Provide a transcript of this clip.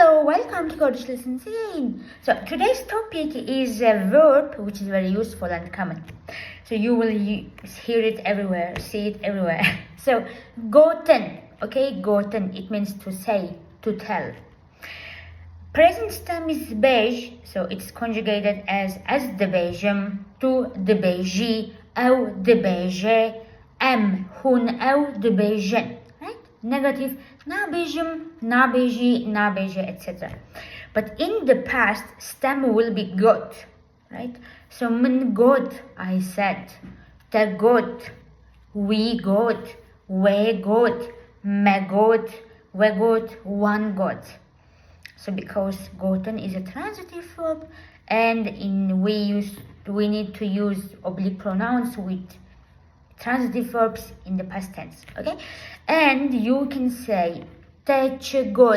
Hello, welcome to Kurdish Lessons again. So today's topic is a verb which is very useful and common. So you will hear it everywhere, see it everywhere. So goten, okay, goten, it means to say, to tell. Present stem is beige, so it's conjugated as dibêjim, to dibêji, أو dibêje, hun أو dibêjin. Negative nabêjim, nabêji, etc. But in the past, stem will be got, right? So min got, I said, ta got, we got, we got, me got, we got, one got. So because gotten is a transitive verb, and we need to use oblique pronouns with transitive verbs in the past tense, okay? And you can say, te good.